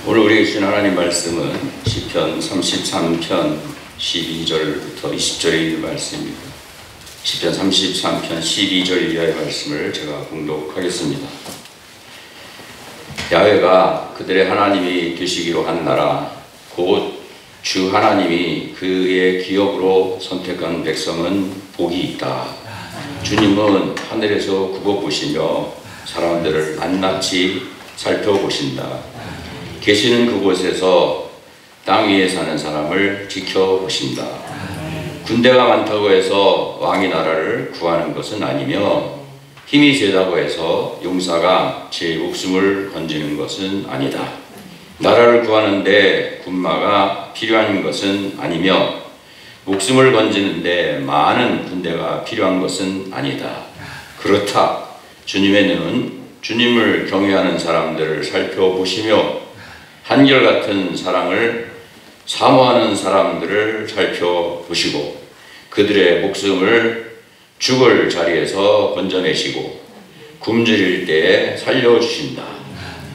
오늘 우리에게 주신 하나님 말씀은 시편 33편 12절부터 20절에 있는 말씀입니다. 시편 33편 12절 이하의 말씀을 제가 봉독하겠습니다. 야훼가 그들의 하나님이 되시기로 한 나라 곧 주 하나님이 그의 기업으로 선택한 백성은 복이 있다. 주님은 하늘에서 굽어보시며 사람들을 낱낱이 살펴보신다. 계시는 그곳에서 땅 위에 사는 사람을 지켜보신다. 군대가 많다고 해서 왕이 나라를 구하는 것은 아니며 힘이 세다고 해서 용사가 제 목숨을 건지는 것은 아니다. 나라를 구하는데 군마가 필요한 것은 아니며 목숨을 건지는데 많은 군대가 필요한 것은 아니다. 그렇다. 주님의 눈은 주님을 경외하는 사람들을 살펴보시며 한결같은 사랑을 사모하는 사람들을 살펴보시고 그들의 목숨을 죽을 자리에서 건져내시고 굶주릴 때에 살려주신다.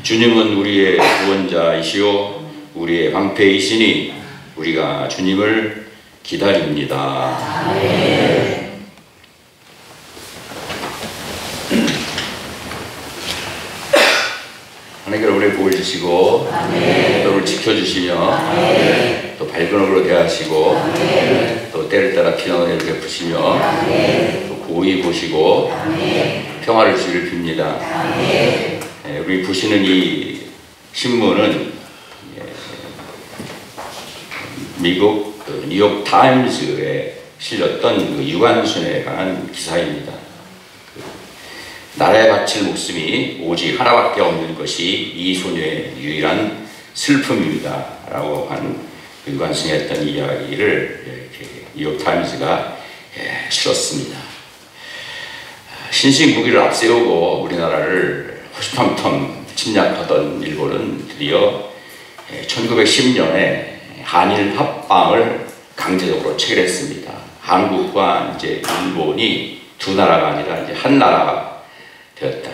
주님은 우리의 구원자이시오 우리의 방패이시니 우리가 주님을 기다립니다. 아멘. 하나님께서 우리의 복을 주시고 너를 지켜주시며 아멘. 또 밝은 얼굴로 대하시고 아멘. 또 때를 따라 피난을 베푸시며 아멘. 또 고이 보시고 아멘. 평화를 주기를 빕니다. 아멘. 우리 보시는 이 신문은 미국 뉴욕 타임즈에 실렸던 그 유관순에 관한 기사입니다. 나라에 바칠 목숨이 오직 하나밖에 없는 것이 이 소녀의 유일한 슬픔입니다. 라고 한 유관순이 했던 이야기를 뉴욕 타임즈가 실었습니다. 신신국기를 앞세우고 우리나라를 호시탐탐 침략하던 일본은 드디어 1910년에 한일 합방을 강제적으로 체결했습니다. 한국과 이제 일본이 두 나라가 아니라 이제 한 나라가 되었다.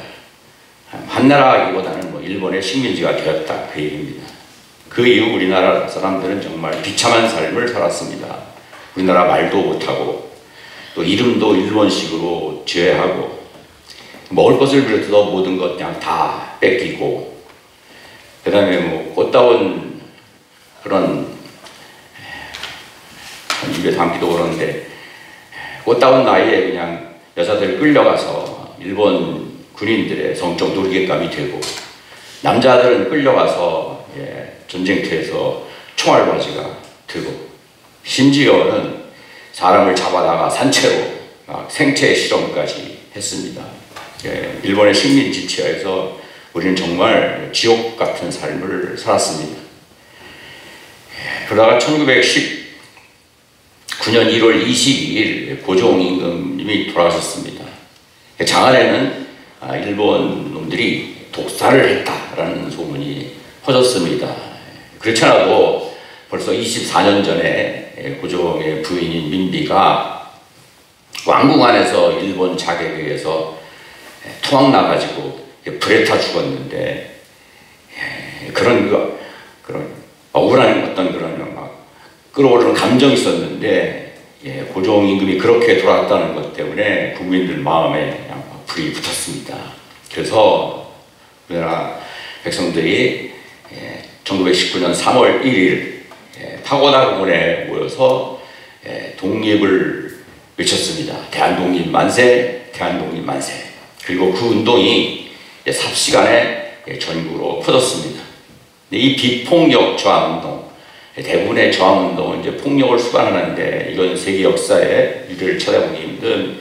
한 나라이기보다는 뭐 일본의 식민지가 되었다 그 얘기입니다. 그 이후 우리나라 사람들은 정말 비참한 삶을 살았습니다. 우리나라 말도 못하고 또 이름도 일본식으로 제외하고 먹을 것을 비롯해서 모든 것 그냥 다 뺏기고 그 다음에 뭐 꽃다운 그런 입에 담기도 그러는데 꽃다운 나이에 그냥 여자들 끌려가서 일본 군인들의 성적 놀이개감이 되고 남자들은 끌려가서 전쟁터에서 총알바지가 되고 심지어는 사람을 잡아다가 산채로 생체 실험까지 했습니다. 일본의 식민지 치하에서 우리는 정말 지옥 같은 삶을 살았습니다. 그러다가 1919년 1월 22일 고종 임금님이 돌아가셨습니다. 장안에는 일본 놈들이 독살을 했다라는 소문이 퍼졌습니다. 그렇지 않아도 벌써 24년 전에 고종의 부인인 민비가 왕궁 안에서 일본 작에 의해서 토막 나가지고 불에 타 죽었는데 그런 억울한 어떤 그런 막 끌어오르는 감정이 있었는데 고종 임금이 그렇게 돌아왔다는 것 때문에 국민들 마음에 그냥 불이 붙었습니다. 그래서 우리나라 백성들이 1919년 3월 1일 파고다공원에 모여서 독립을 외쳤습니다. 대한독립 만세, 대한독립 만세. 그리고 그 운동이 삽시간에 전국으로 퍼졌습니다. 이 비폭력 저항운동, 대부분의 저항운동은 이제 폭력을 수반하는데 이건 세계 역사에 유래를 찾아보기 힘든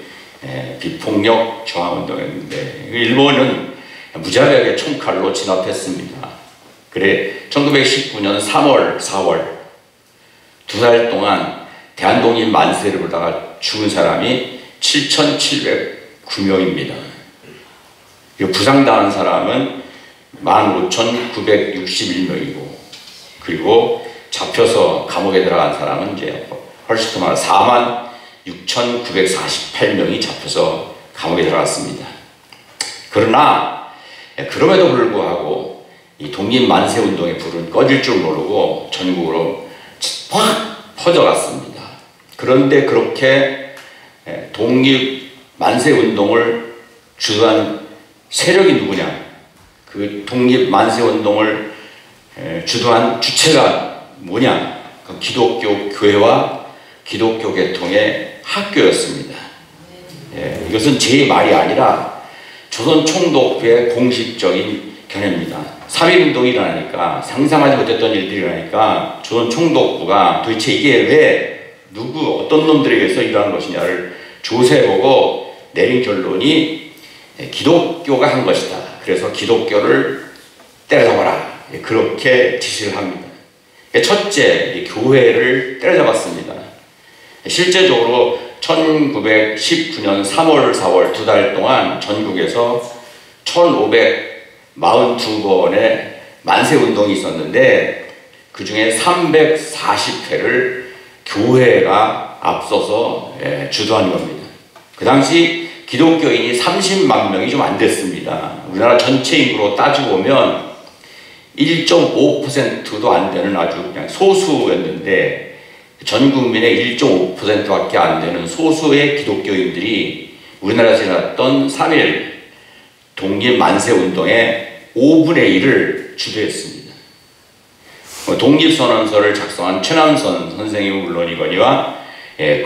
비폭력 저항운동이었는데 일본은 무자비하게 총칼로 진압했습니다. 그래 1919년 3월, 4월 두 달 동안 대한독립 만세를 보다가 죽은 사람이 7,709명입니다. 부상당한 사람은 15,961명이고 그리고 잡혀서 감옥에 들어간 사람은 이제 훨씬 더 많아 46,948명이 잡혀서 감옥에 들어갔습니다. 그러나 그럼에도 불구하고 이 독립만세운동의 불은 꺼질 줄 모르고 전국으로 확 퍼져갔습니다. 그런데 그렇게 독립만세운동을 주도한 세력이 누구냐? 그 독립만세운동을 주도한 주체가 뭐냐? 그 기독교 교회와 기독교 계통의 학교였습니다. 이것은 제 말이 아니라 조선 총독부의 공식적인 견해입니다. 3.1운동이 일어나니까 상상하지 못했던 일들이 일어나니까 조선 총독부가 도대체 이게 왜 어떤 놈들에 의해서 일어난 것이냐를 조사해보고 내린 결론이 기독교가 한 것이다. 그래서 기독교를 때려잡아라. 그렇게 지시를 합니다. 첫째, 교회를 때려잡았습니다. 실제적으로 1919년 3월, 4월 2달 동안 전국에서 1542번의 만세운동이 있었는데 그 중에 340회를 교회가 앞서서 주도한 겁니다. 그 당시 기독교인이 30만 명이 좀 안 됐습니다. 우리나라 전체 인구로 따지고 보면 1.5%도 안 되는 아주 그냥 소수였는데 전 국민의 1.5%밖에 안 되는 소수의 기독교인들이 우리나라에서 일어났던 3.1 독립만세운동의 5분의 1을 주도했습니다. 독립선언서를 작성한 최남선 선생님은 물론이거니와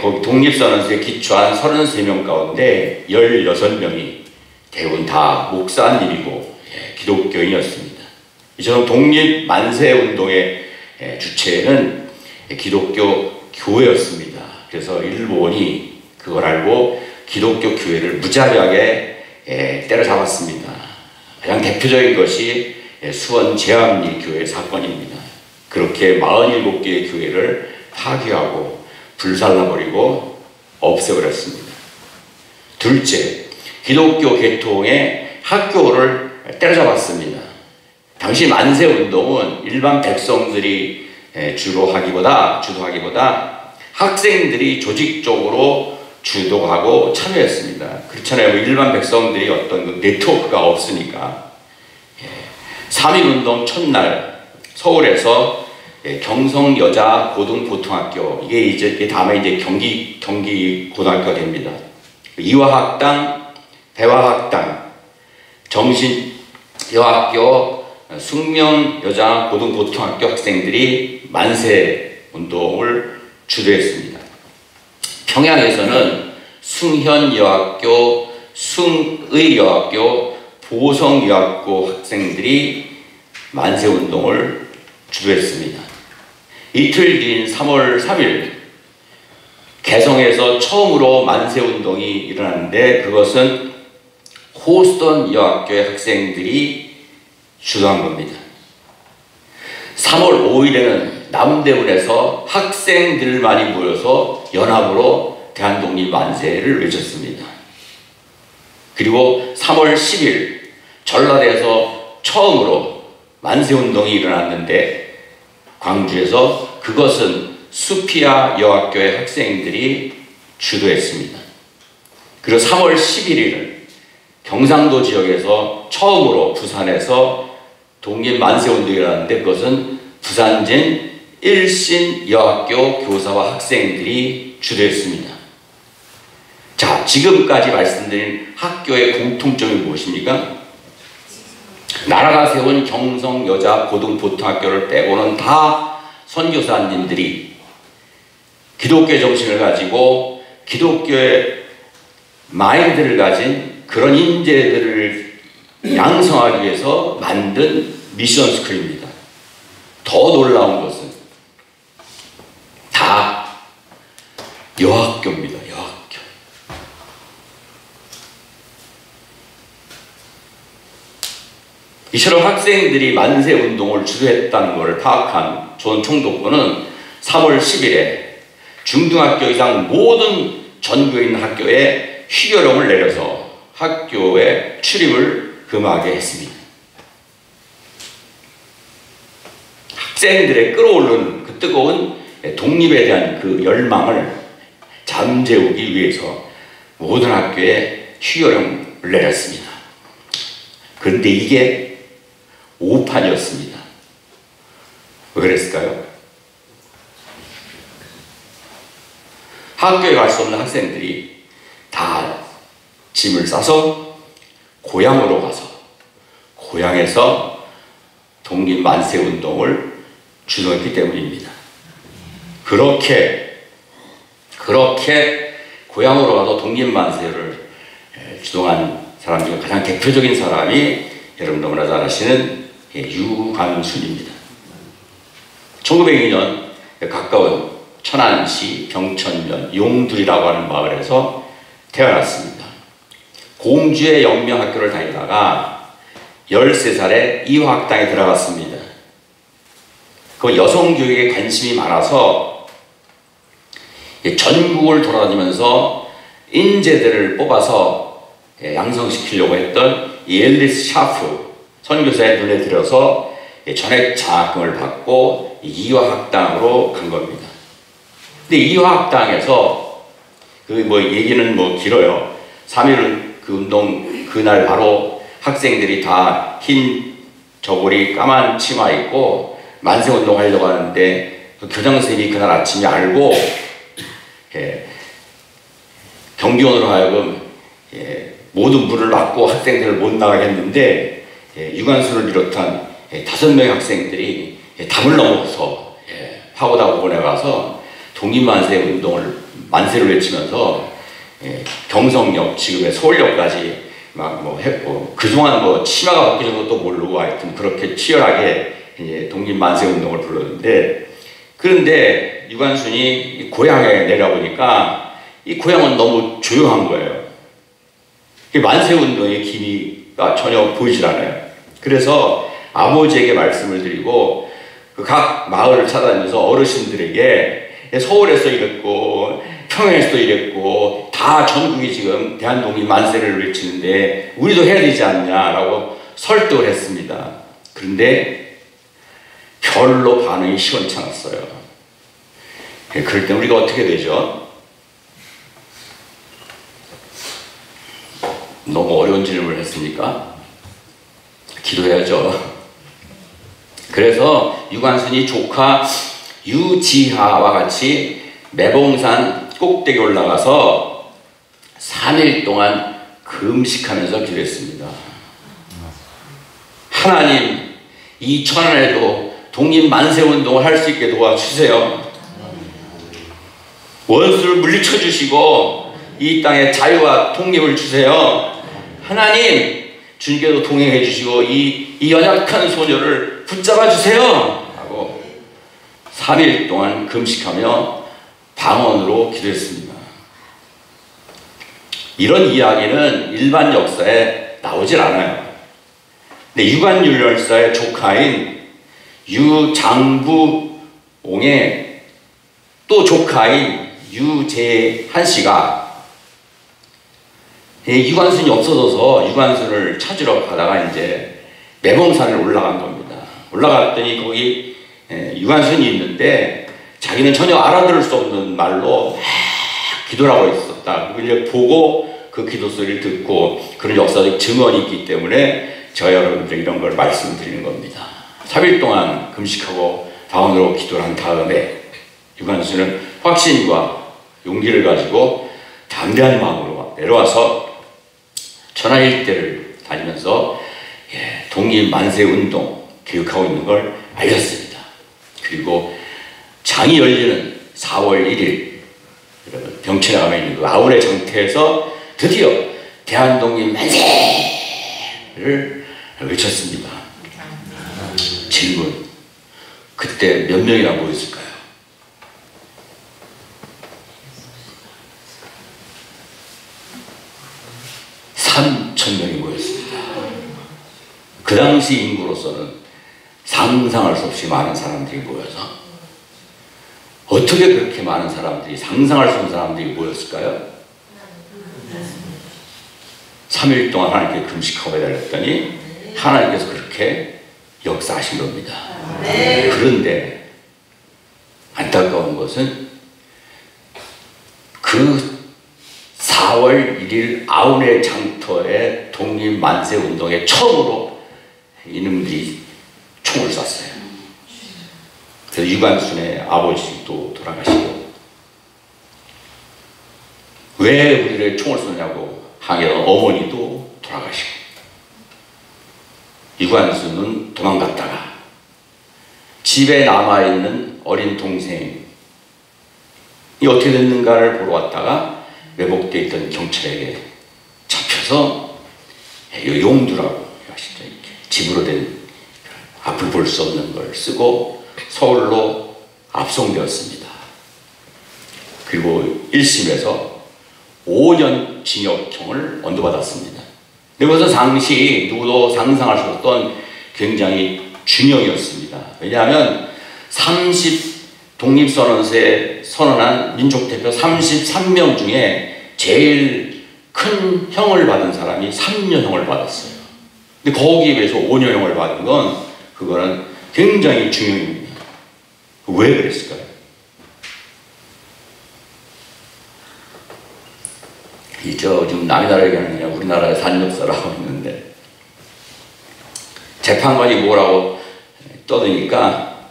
거기 독립선언서에 기초한 33명 가운데 16명이 대부분 다 목사님이고 기독교인이었습니다. 이처럼 독립만세운동의 주체는 기독교 교회였습니다. 그래서 일본이 그걸 알고 기독교 교회를 무자비하게 때려잡았습니다. 가장 대표적인 것이 수원 제암리 교회 사건입니다. 그렇게 47개의 교회를 파괴하고 불살라버리고 없애버렸습니다. 둘째, 기독교 계통의 학교를 때려잡았습니다. 당시 만세운동은 일반 백성들이 주도하기보다 학생들이 조직적으로 주도하고 참여했습니다. 그렇잖아요. 일반 백성들이 어떤 그 네트워크가 없으니까. 3.1운동 첫날 서울에서 경성여자고등보통학교, 이게 다음에 이제 경기고등학교가 됩니다. 이화학당, 배화학당, 정신여학교, 숙명여자고등보통학교 학생들이 만세운동을 주도했습니다. 평양에서는 숭현여학교, 숭의여학교, 보성여학교 학생들이 만세운동을 주도했습니다. 이틀 뒤인 3월 3일 개성에서 처음으로 만세운동이 일어났는데 그것은 호스턴 여학교의 학생들이 주도한 겁니다. 3월 5일에는 남대문에서 학생들만이 모여서 연합으로 대한독립 만세를 외쳤습니다. 그리고 3월 10일 전라도에서 처음으로 만세운동이 일어났는데 광주에서 그것은 수피아 여학교의 학생들이 주도했습니다. 그리고 3월 11일은 경상도 지역에서 처음으로 부산에서 독립 만세운동이 일어났는데 그것은 부산진 일신여학교 교사와 학생들이 주도했습니다. 자, 지금까지 말씀드린 학교의 공통점이 무엇입니까? 나라가 세운 경성여자고등보통학교를 빼고는 다 선교사님들이 기독교의 정신을 가지고 기독교의 마인드를 가진 그런 인재들을 양성하기 위해서 만든 미션 스쿨입니다. 더 놀라운 것은 다 여학교입니다. 여학교. 이처럼 학생들이 만세운동을 주도했다는 것을 파악한 조선 총독부는 3월 10일에 중등학교 이상 모든 전국에 있는 학교에 휴교령을 내려서 학교에 출입을 금하게 했습니다. 학생들의 끌어오르는 그 뜨거운 독립에 대한 그 열망을 잠재우기 위해서 모든 학교에 휴교령을 내렸습니다. 그런데 이게 오판이었습니다. 왜 그랬을까요? 학교에 갈 수 없는 학생들이 다 짐을 싸서 고향으로 가서 고향에서 독립만세운동을 주도했기 때문입니다. 그렇게 고향으로 가서 독립만세를 주동한 사람 중에 가장 대표적인 사람이 여러분 너무나 잘 아시는 유관순입니다. 1902년 가까운 천안시 병천면 용두리라고 하는 마을에서 태어났습니다. 공주의 영명학교를 다니다가 13살에 이화학당에 들어갔습니다. 그 여성교육에 관심이 많아서 전국을 돌아다니면서 인재들을 뽑아서 양성시키려고 했던 앨리스 샤프 선교사의 눈에 들어서 전액 장학금을 받고 이화학당으로 간 겁니다. 근데 이화학당에서 얘기는 길어요. 3.1 그 운동 그날 바로 학생들이 다 흰 저고리 까만 치마 입고 만세운동 하려고 하는데 그 교장선생님이 그날 아침에 알고 경비원으로 하여금 모든 문을 막고 학생들을 못 나가게 했는데 유관순을 비롯한 5명의 학생들이 담을 넘어서 파고다고 보내가서 독립만세 만세를 외치면서 경성역, 지금의 서울역까지 했고, 그동안 치마가 바뀌는 것도 모르고 하여튼 그렇게 치열하게 독립만세 운동을 불렀는데, 그런데 유관순이 고향에 내려보니까 이 고향은 너무 조용한 거예요. 만세 운동의 기미가 전혀 보이질 않아요. 그래서 아버지에게 말씀을 드리고 각 마을을 찾아다니면서 어르신들에게 서울에서 이랬고 평양에서도 이랬고 다 전국이 지금 대한독립 만세를 외치는데 우리도 해야 되지 않냐라고 설득을 했습니다. 그런데 별로 반응이 시원찮았어요. 그럴 때 우리가 어떻게 되죠? 너무 어려운 질문을 했으니까 기도해야죠. 그래서 유관순이 조카 유지하와 같이 매봉산 꼭대기 올라가서 3일 동안 금식하면서 기도했습니다. 하나님, 이 천안에도 독립만세운동을 할 수 있게 도와주세요. 원수를 물리쳐 주시고 이 땅에 자유와 독립을 주세요. 하나님, 주님께도 동행해 주시고 이 연약한 소녀를 붙잡아 주세요. 3일 동안 금식하며 방언으로 기도했습니다. 이런 이야기는 일반 역사에 나오질 않아요. 근데 유관순 열사의 조카인 유장부옹의 또 조카인 유재한 씨가 유관순이 없어져서 유관순을 찾으러 가다가 이제 매봉산을 올라간 겁니다. 올라갔더니 거기 유관순이 있는데 자기는 전혀 알아들을 수 없는 말로 기도를 하고 있었다. 그걸 보고 그 기도 소리를 듣고 그런 역사적 증언이 있기 때문에 저 여러분들 이런 걸 말씀드리는 겁니다. 3일 동안 금식하고 방언으로 기도를 한 다음에 유관순은 확신과 용기를 가지고 담대한 마음으로 내려와서 천안 일대를 다니면서 독립만세운동 교육하고 있는 걸 알렸습니다. 그리고 장이 열리는 4월 1일 병천에 가면 있는 그 아울의 장터에서 드디어 대한독립 만세를 외쳤습니다. 질문, 그때 몇 명이나 모였을까요? (3,000명이) 모였습니다. 그 당시 인구로서는 상상할 수 없이 많은 사람들이 모여서 어떻게 그렇게 많은 사람들이, 상상할 수 없는 사람들이 모였을까요? 3일 동안 하나님께 금식하고 기다렸더니 하나님께서 그렇게 역사하신 겁니다. 그런데 안타까운 것은 그 4월 1일 아우네 장터의 독립만세운동에 처음으로 이놈들이 총을 쐈어요. 그래서 유관순의 아버지도 돌아가시고, 왜 우리를 총을 쏘냐고 항의하던 어머니도 돌아가시고, 유관순은 도망갔다가 집에 남아있는 어린 동생이 어떻게 됐는가를 보러 왔다가 매복되어 있던 경찰에게 잡혀서 용두라고 하시죠. 이렇게 집으로 된 앞을 볼 수 없는 걸 쓰고 서울로 압송되었습니다. 그리고 1심에서 5년 징역형을 언도받았습니다. 그것은 당시 누구도 상상할 수 없던 굉장히 중형이었습니다. 왜냐하면 30 독립선언서에 선언한 민족대표 33명 중에 제일 큰 형을 받은 사람이 3년형을 받았어요. 근데 거기에 비해서 5년형을 받은 건 그거는 굉장히 중형입니다. 왜 그랬을까요? 지금 남의 나라 얘기하는 게 아니라 우리나라의 산역사라고 있는데, 재판관이 뭐라고 떠드니까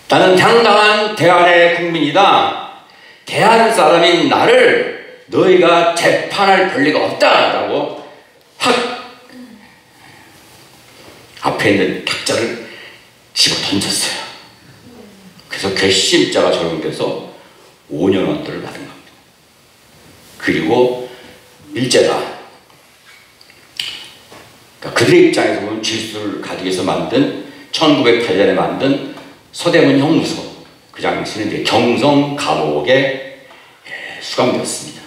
나는 당당한 대한의 국민이다. 대한 사람인 나를 너희가 재판할 권리가 없다라고 확 앞에 있는 탁자를 집어 던졌어요. 그래서 괘씸죄가 적용돼서 5년원들을 받은 겁니다. 그리고 일제다. 그러니까 그들의 입장에서 보면 질서를 가지기 위해서 만든 1908년에 만든 서대문 형무소, 그 당시는 이제 경성 감옥에 수감되었습니다.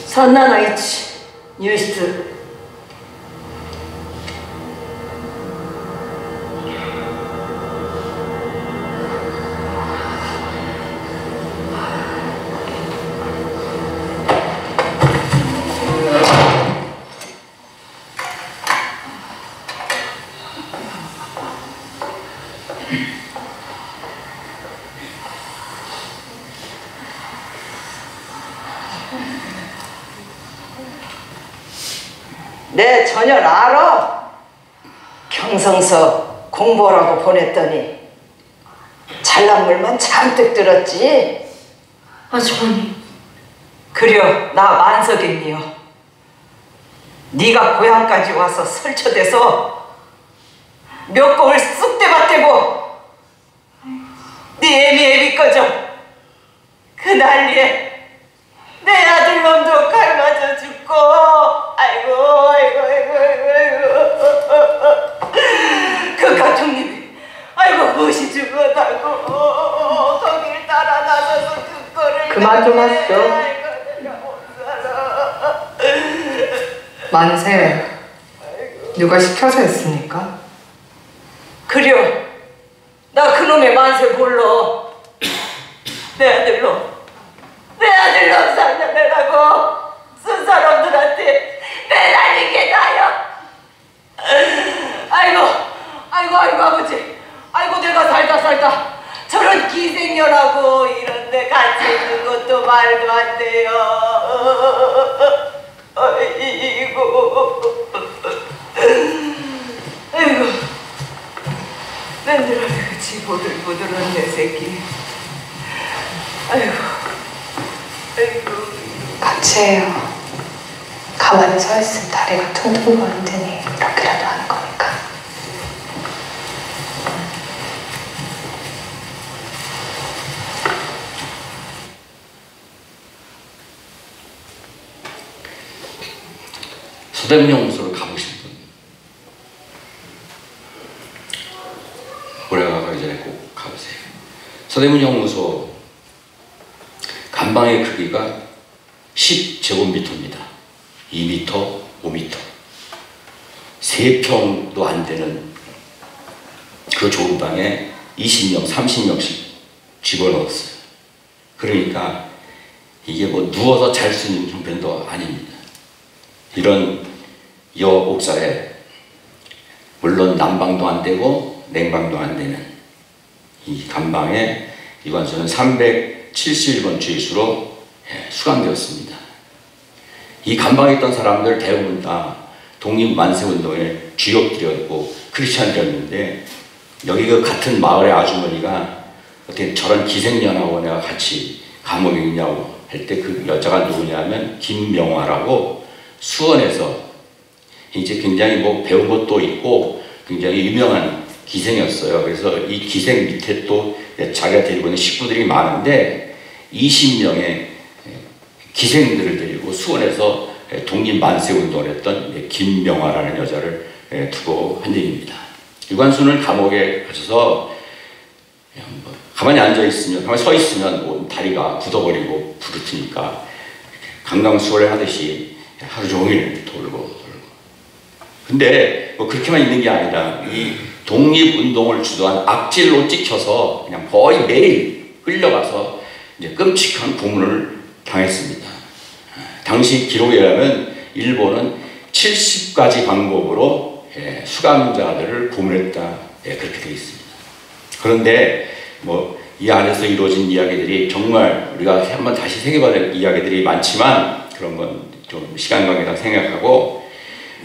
선나나이치 뉴스 내 전혀 알아. 경성서 공부하라고 보냈더니 잘난 물만 잔뜩 들었지. 아주머니. 그려 나 만석인니요. 네가 고향까지 와서 설쳐대서 몇 곡을 쑥대밭대고 네 애미 꺼져 그 난리에 내 아들놈도 칼 맞아 죽고, 아이고 그 가족님이 아이고 무엇이 죽었다고 거길 따라 나서서 그 거를 그만 좀 하시죠. 만세. 누가 시켜서 했습니까? 그려 나 그놈의 만세 몰라. 내 아들놈 살려내라고 쓴 사람들한테 매달린 게 나요. 아이고 아버지, 아이고 내가 살다 저런 기생년하고 이런데 같이 있는 것도 말도 안 돼요. 아이고 맨날 그치 보들보들한 내 새끼. 아이고 같이 해요. 가만히 서 있으면 다리가 퉁퉁 거는 테니 이렇게라도 하는 거니까. 서대문 형무소를 가보신 분, 올해 가기 전에 꼭 가보세요. 서대문 형무소 간방의 크기가 10제곱미터입니다. 2m, 5m. 3평도 안 되는 그 좁은 방에 20명, 30명씩 집어넣었어요. 그러니까 이게 뭐 누워서 잘 수 있는 형편도 아닙니다. 이런 여 옥사에 물론 난방도 안 되고 냉방도 안 되는 이 감방에 유관순은 371번 주의수로 수감되었습니다. 이 감방에 있던 사람들 대부분 다 독립만세운동의 주역들이었고 크리스찬들이었는데 여기 그 같은 마을의 아주머니가 어떻게 저런 기생년하고 내가 같이 감옥에 있냐고 할 때 그 여자가 누구냐면 김명화라고 수원에서 이제 굉장히 뭐 배운 것도 있고 굉장히 유명한 기생이었어요. 그래서 이 기생 밑에 또 자기가 데리고 있는 식구들이 많은데 20명의 기생들을 데리고 수원에서 독립만세운동을 했던 김명화라는 여자를 두고 한 얘기입니다. 유관순은 감옥에 가셔서 가만히 앉아있으면, 가만히 서있으면 뭐 다리가 굳어버리고 부르트니까 강강수월을 하듯이 하루 종일 돌고. 근데 뭐 그렇게만 있는 게 아니라 이 독립운동을 주도한 악질로 찍혀서 그냥 거의 매일 끌려가서 이제 끔찍한 고문을 당했습니다. 당시 기록에 의하면 일본은 70가지 방법으로 수감자들을 고문했다, 그렇게 되어 있습니다. 그런데 뭐 이 안에서 이루어진 이야기들이 정말 우리가 한번 다시 새겨봐야 될 이야기들이 많지만 그런 건 좀 시간 관계상 생각하고,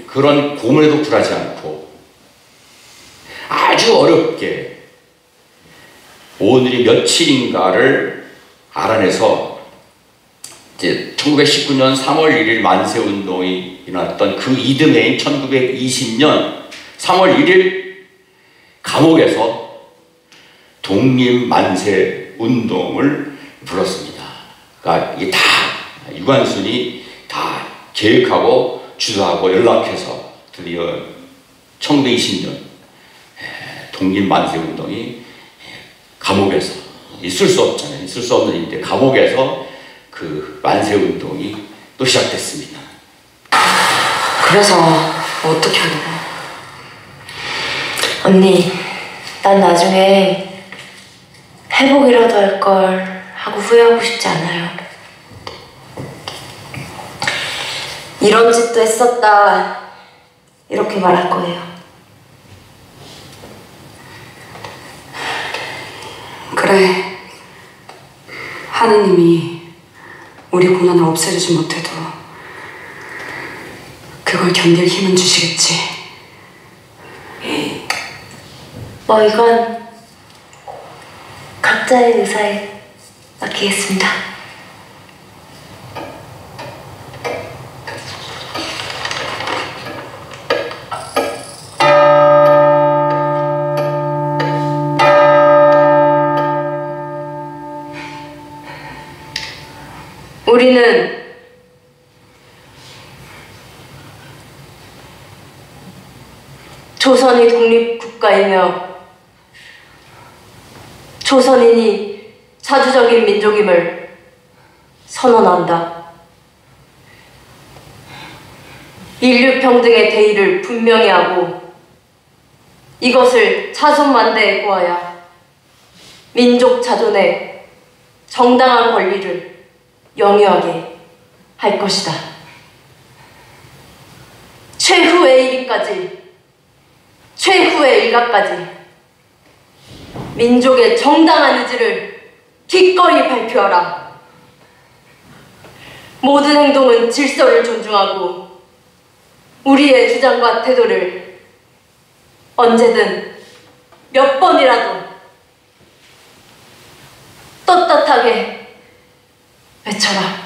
그런 고문에도 굴하지 않고 아주 어렵게 오늘이 며칠인가를 알아내서 이제 1919년 3월 1일 만세운동이 일어났던 그 이듬해인 1920년 3월 1일 감옥에서 독립만세운동을 불렀습니다. 그러니까 이게 다 유관순이 다 계획하고 주도하고 연락해서 드디어 1920년 독립만세운동이 감옥에서 있을 수 없잖아요. 있을 수 없는 일인데 감옥에서 그 만세운동이 또 시작됐습니다. 그래서 어떻게 하는 거야? 언니, 난 나중에 회복이라도 할 걸 하고 후회하고 싶지 않아요. 이런 짓도 했었다, 이렇게 말할 거예요. 그래, 하느님이 우리 고난을 없애주지 못해도 그걸 견딜 힘은 주시겠지. 뭐 이건 각자의 의사에 맡기겠습니다. 우리는 조선이 독립국가이며 조선인이 자주적인 민족임을 선언한다. 인류평등의 대의를 분명히 하고 이것을 자손만대에 구하여 민족 자존의 정당한 권리를 영유하게 할 것이다. 최후의 일까지, 최후의 일가까지 민족의 정당한 의지를 기꺼이 발표하라. 모든 행동은 질서를 존중하고 우리의 주장과 태도를 언제든 몇 번이라도 떳떳하게 외쳐라.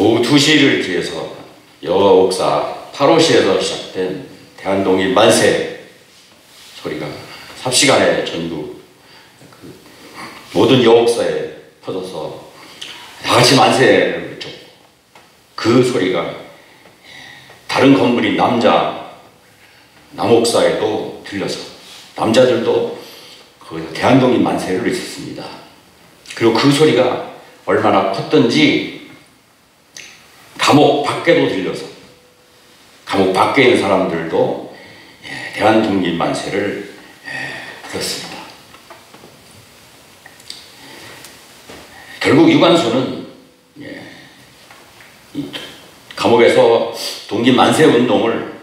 오후 2시를 기해서 여옥사 8호시에서 시작된 대한독립 만세 소리가 삽시간에 전국 모든 여옥사에 퍼져서 다같이 만세를 외쳤고, 그 소리가 다른 건물인 남옥사에도 들려서 남자들도 그 대한독립 만세를 외쳤습니다. 그리고 그 소리가 얼마나 컸던지 감옥 밖에도 들려서 감옥 밖에 있는 사람들도 대한독립 만세를 들었습니다. 결국 유관순은 감옥에서 독립 만세 운동을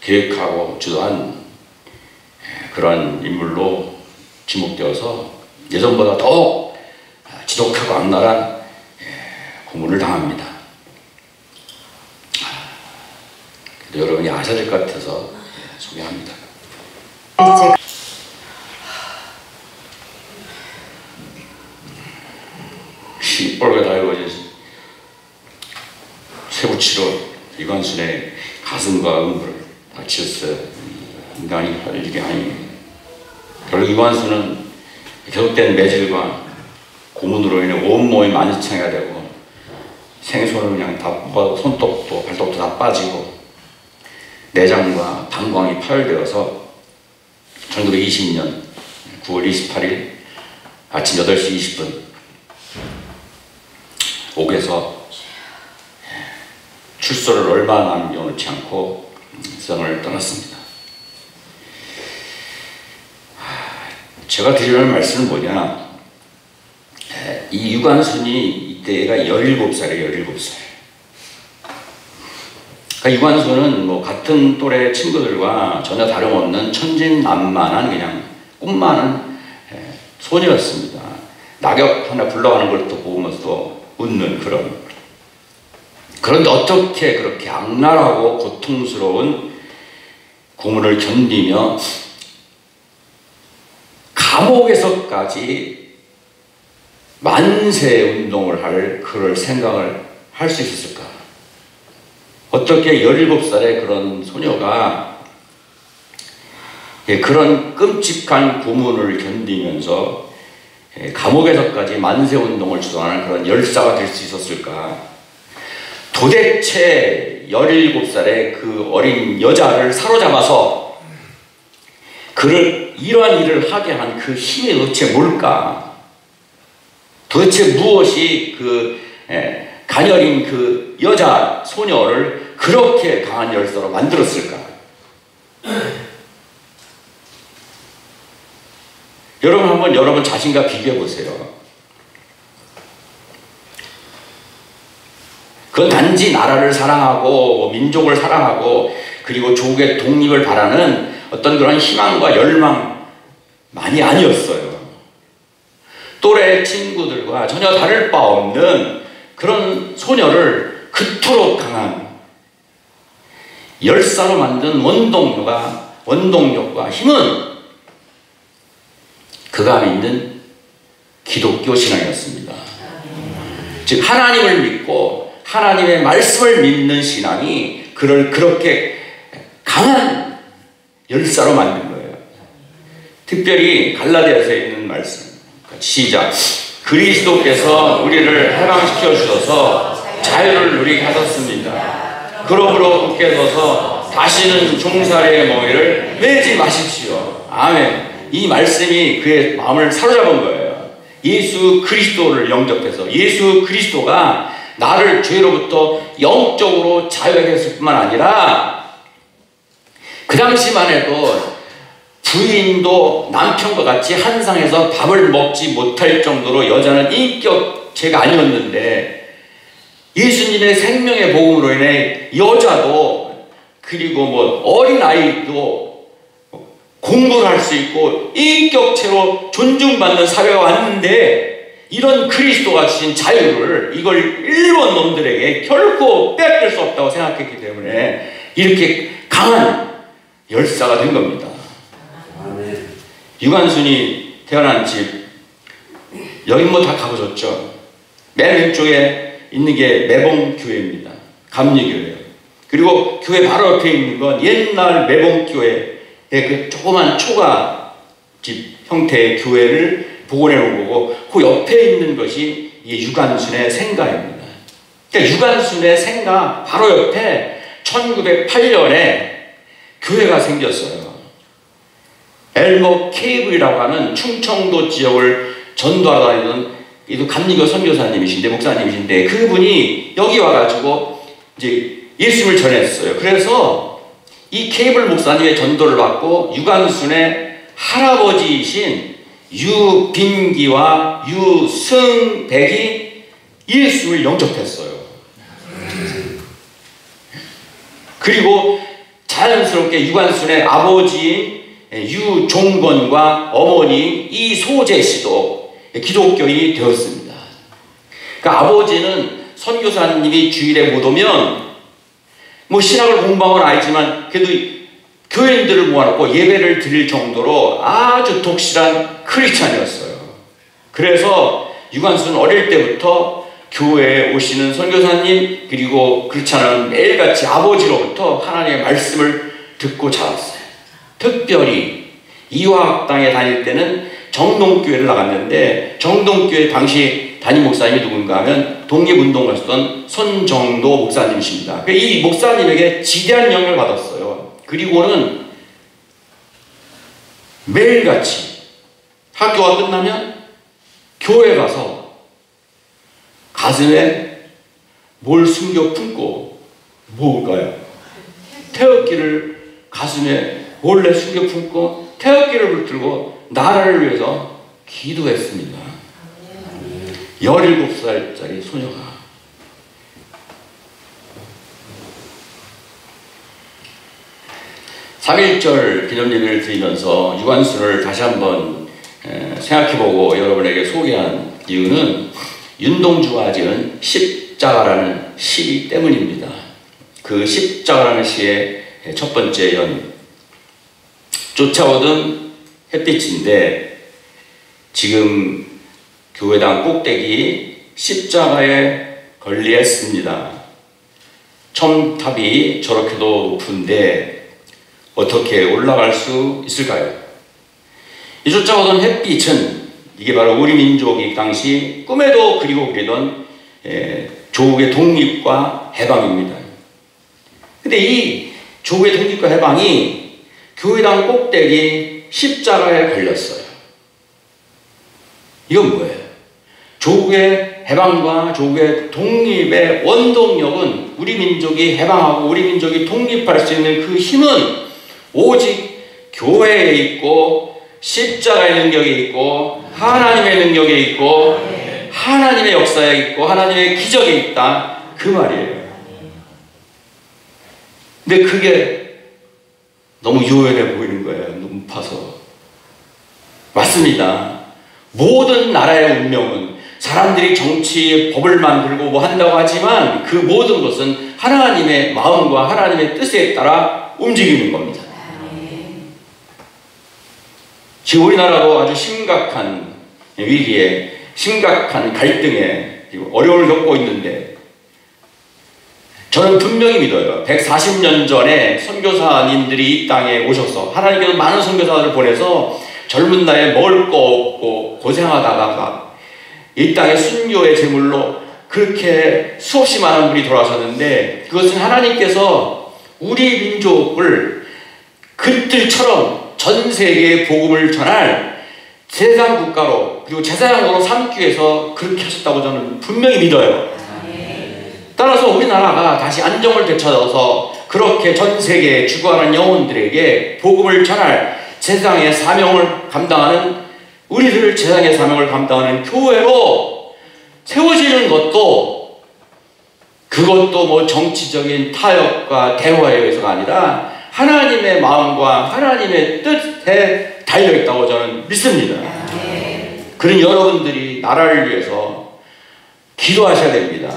계획하고 주도한 그러한 인물로 지목되어서 예전보다 더 지독하고 악랄한 고문을 당합니다. 여러분이 아셔야 될 것 같아서 소개합니다. 시뻘게 달궈진 쇠붙이로 유관순의 가슴과 음부를 다치었어요. 인간이 할 일이 아닙니다. 결국 유관순은 계속된 매질과 고문으로 인해 온몸이 만신창이가 되고 생선을 그냥 다 손톱도 발톱도 다 빠지고 내장과 방광이 파열되어서 1920년 9월 28일 아침 8시 20분 옥에서 출소를 얼마 남겨놓지 않고 세상을 떠났습니다. 제가 드리는 말씀은 뭐냐, 이 유관순이 이때가 17살이에요. 17살. 그러니까 유관순은 뭐 같은 또래 친구들과 전혀 다름없는 천진난만한 그냥 꿈 많은 소녀였습니다. 낙엽 하나 불러가는 걸 또 보면서 웃는 그런. 그런데 어떻게 그렇게 악랄하고 고통스러운 고문을 견디며 감옥에서까지 만세 운동을 할 그럴 생각을 할 수 있었을까? 어떻게 17살의 그런 소녀가 그런 끔찍한 고문을 견디면서 감옥에서까지 만세운동을 주도하는 그런 열사가 될 수 있었을까? 도대체 17살의 그 어린 여자를 사로잡아서 그를 이러한 일을 하게 한 그 힘이 도대체 뭘까? 도대체 무엇이 그 가녀린 그 여자 소녀를 그렇게 강한 열사로 만들었을까? 여러분 한번 여러분 자신과 비교해 보세요. 그건 단지 나라를 사랑하고 민족을 사랑하고 그리고 조국의 독립을 바라는 어떤 그런 희망과 열망만이 아니었어요. 또래 친구들과 전혀 다를 바 없는 그런 소녀를 그토록 강한 열사로 만든 원동력과 힘은 그가 믿는 기독교 신앙이었습니다. 즉 하나님을 믿고 하나님의 말씀을 믿는 신앙이 그를 그렇게 강한 열사로 만든 거예요. 특별히 갈라디아서에 있는 말씀 시작. 그리스도께서 우리를 해방시켜 주셔서 자유를 누리게 하셨습니다. 그러므로 굳게 서서 다시는 종살이의 멍에를 매지 마십시오. 아멘. 이 말씀이 그의 마음을 사로잡은 거예요. 예수 그리스도를 영접해서 예수 그리스도가 나를 죄로부터 영적으로 자유하게 했을 뿐만 아니라 그 당시만 해도 부인도 남편과 같이 한상에서 밥을 먹지 못할 정도로 여자는 인격체가 아니었는데 예수님의 생명의 복음으로 인해 여자도 그리고 어린아이도 공부를 할 수 있고 인격체로 존중받는 사회가 왔는데 이런 그리스도가 주신 자유를 이걸 일본 놈들에게 결코 뺏길 수 없다고 생각했기 때문에 이렇게 강한 열사가 된 겁니다. 유관순이 태어난 집 여기 다 가보셨죠? 맨 왼쪽에 있는 게 매봉교회입니다. 감리교회예요. 그리고 교회 바로 옆에 있는 건 옛날 매봉교회 그 조그만 초가집 형태의 교회를 복원해 놓은 거고 그 옆에 있는 것이 이 유관순의 생가입니다. 그러니까 유관순의 생가 바로 옆에 1908년에 교회가 생겼어요. 엘모 케이블이라고 하는 충청도 지역을 전도하러 다니던 이도 감리교 선교사님이신데 목사님이신데 그분이 여기 와가지고 이제 예수님을 전했어요. 그래서 이 케이블 목사님의 전도를 받고 유관순의 할아버지이신 유빈기와 유승백이 예수를 영접했어요. 그리고 자연스럽게 유관순의 아버지인 유종건과 어머니 이소재 씨도 기독교인이 되었습니다. 그러니까 아버지는 선교사님이 주일에 못 오면 신학을 공부한 건 아니지만 그래도 교인들을 모아놓고 예배를 드릴 정도로 아주 독실한 크리스찬이었어요. 그래서 유관순은 어릴 때부터 교회에 오시는 선교사님 그리고 그렇지 않은 매일같이 아버지로부터 하나님의 말씀을 듣고 자랐어요. 특별히 이화학당에 다닐 때는 정동교회를 나갔는데 정동교회 당시 담임 목사님이 누군가 하면 독립운동을 하셨던 손정도 목사님이십니다. 이 목사님에게 지대한 영향을 받았어요. 그리고는 매일같이 학교가 끝나면 교회 가서 가슴에 뭘 숨겨 품고 뭘까요? 태극기를 가슴에 몰래 숨겨 품고 태극기를 붙들고 나라를 위해서 기도했습니다. 17살짜리 소녀가. (3.1절) 기념예배를 드리면서 유관순을 다시 한번 생각해보고 여러분에게 소개한 이유는 윤동주가 지은 십자가라는 시 때문입니다. 그 십자가라는 시의 첫 번째 연유. 쫓아오던 햇빛인데 지금 교회당 꼭대기 십자가에 걸리했습니다. 첨탑이 저렇게도 높은데 어떻게 올라갈 수 있을까요? 이 쫓아오던 햇빛은 이게 바로 우리 민족이 당시 꿈에도 그리고 그리던 조국의 독립과 해방입니다. 근데 이 조국의 독립과 해방이 교회당 꼭대기 십자가에 걸렸어요. 이건 뭐예요? 조국의 해방과 조국의 독립의 원동력은 우리 민족이 해방하고 우리 민족이 독립할 수 있는 그 힘은 오직 교회에 있고 십자가의 능력에 있고 하나님의 능력에 있고 하나님의 역사에 있고 하나님의 기적에 있다, 그 말이에요. 근데 그게 너무 요연해 보이는 거예요. 눈 파서. 맞습니다. 모든 나라의 운명은 사람들이 정치 법을 만들고 뭐 한다고 하지만 그 모든 것은 하나님의 마음과 하나님의 뜻에 따라 움직이는 겁니다. 지금 우리나라도 아주 심각한 위기에, 심각한 갈등에 어려움을 겪고 있는데, 저는 분명히 믿어요. 140년 전에 선교사님들이 이 땅에 오셔서 하나님께서 많은 선교사들을 보내서 젊은 나이에 먹을 거 없고 고생하다가 이 땅에 순교의 제물로 그렇게 수없이 많은 분이 돌아가셨는데, 그것은 하나님께서 우리 민족을 그들처럼 전 세계에 복음을 전할 세상 국가로 그리고 제사장으로 삼기 위해서 그렇게 하셨다고 저는 분명히 믿어요. 따라서 우리나라가 다시 안정을 되찾아서 그렇게 전 세계에 죽어가는 영혼들에게 복음을 전할 제사장의 사명을 감당하는, 우리들 제사장의 사명을 감당하는 교회로 세워지는 것도, 그것도 뭐 정치적인 타협과 대화에 의해서가 아니라 하나님의 마음과 하나님의 뜻에 달려있다고 저는 믿습니다. 그런 여러분들이 나라를 위해서 기도하셔야 됩니다.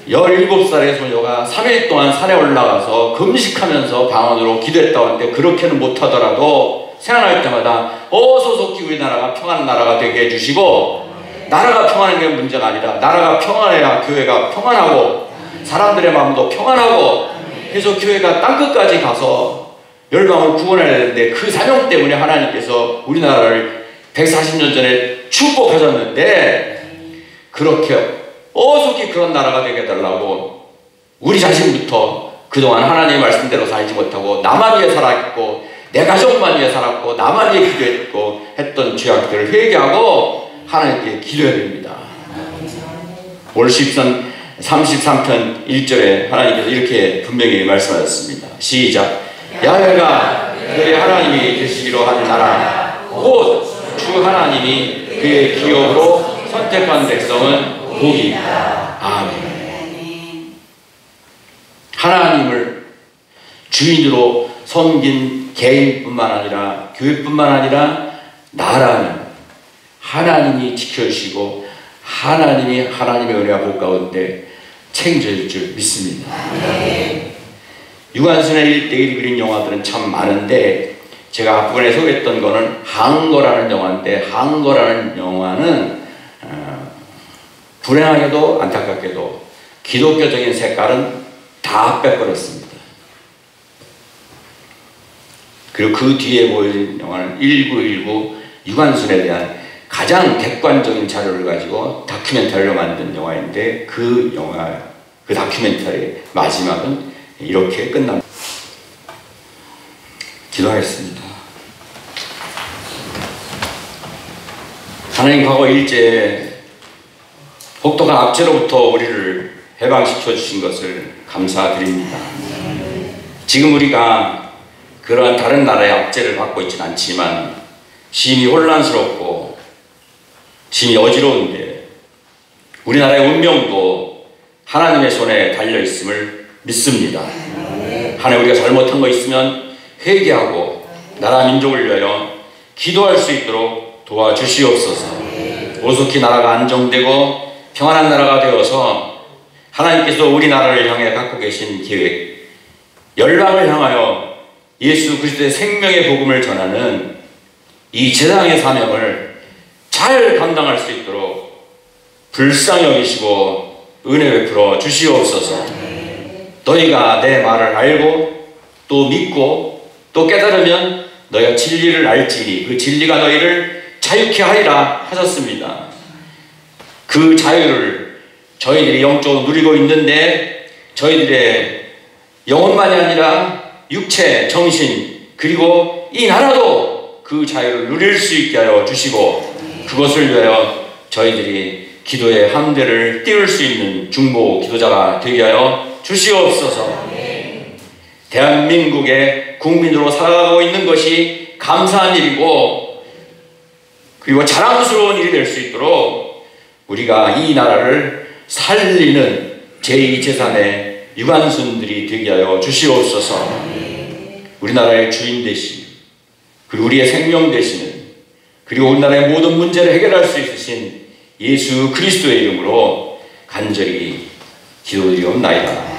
17살의 소녀가 3일 동안 산에 올라가서 금식하면서 방언으로 기도했다고 하는데, 그렇게는 못하더라도 생각날 때마다 어소속히 우리나라가 평안한 나라가 되게 해주시고, 나라가 평안한 게 문제가 아니라 나라가 평안해야 교회가 평안하고 사람들의 마음도 평안하고 해서 교회가 땅끝까지 가서 열방을 구원해야 되는데, 그 사명 때문에 하나님께서 우리나라를 140년 전에 축복하셨는데, 그렇게 어속히 그런 나라가 되게 해달라고 우리 자신부터 그동안 하나님의 말씀대로 살지 못하고 나만 위해 살았고 내 가족만 위해 살았고 나만 위해 기도했고 했던 죄악들을 회개하고 하나님께 기도해야 됩니다. 올 시편 33편 1절에 하나님께서 이렇게 분명히 말씀하셨습니다. 시작. 야훼가 그의 하나님이 되시기로 한 나라 곧 주 하나님이 그의 기업으로 선택한 백성은 복이 있다. 아멘. 하나님을 주인으로 섬긴 개인뿐만 아니라 교회뿐만 아니라 나라는 하나님이 지켜주시고 하나님이 하나님의 은혜와 복 가운데 책임져줄 줄 믿습니다. 유관순의 1:1이 그린 영화들은 참 많은데, 제가 앞부분에 소개했던 거는 항거라는 영화인데, 항거라는 영화는 불행하게도 안타깝게도 기독교적인 색깔은 다 빼버렸습니다. 그리고 그 뒤에 보여진 영화는 1919 유관순에 대한 가장 객관적인 자료를 가지고 다큐멘터리로 만든 영화인데, 그 영화, 그 다큐멘터리의 마지막은 이렇게 끝납니다. 기도하겠습니다. 하나님, 과거 일제에 혹독한 압제로부터 우리를 해방시켜 주신 것을 감사드립니다. 지금 우리가 그러한 다른 나라의 압제를 받고 있지는 않지만 심히 혼란스럽고 심히 어지러운데, 우리나라의 운명도 하나님의 손에 달려있음을 믿습니다. 하나님, 우리가 잘못한 거 있으면 회개하고 나라 민족을 위하여 기도할 수 있도록 도와주시옵소서. 오속히 나라가 안정되고 평안한 나라가 되어서 하나님께서 우리나라를 향해 갖고 계신 계획, 열방을 향하여 예수 그리스도의 생명의 복음을 전하는 이 제사장의 사명을 잘 감당할 수 있도록 불쌍히 여기시고 은혜 베풀어 주시옵소서. 너희가 내 말을 알고 또 믿고 또 깨달으면 너희가 진리를 알지니 그 진리가 너희를 자유케 하리라 하셨습니다. 그 자유를 저희들이 영적으로 누리고 있는데 저희들의 영혼만이 아니라 육체, 정신, 그리고 이 나라도 그 자유를 누릴 수 있게 하여 주시고 그것을 위하여 저희들이 기도의 함대를 띄울 수 있는 중보 기도자가 되게 하여 주시옵소서. 대한민국의 국민으로 살아가고 있는 것이 감사한 일이고 그리고 자랑스러운 일이 될 수 있도록 우리가 이 나라를 살리는 제2, 제3의 유관순들이 되게 하여 주시옵소서. 우리나라의 주인 되신 그리고 우리의 생명 되시는 그리고 우리나라의 모든 문제를 해결할 수 있으신 예수 그리스도의 이름으로 간절히 기도드리옵나이다.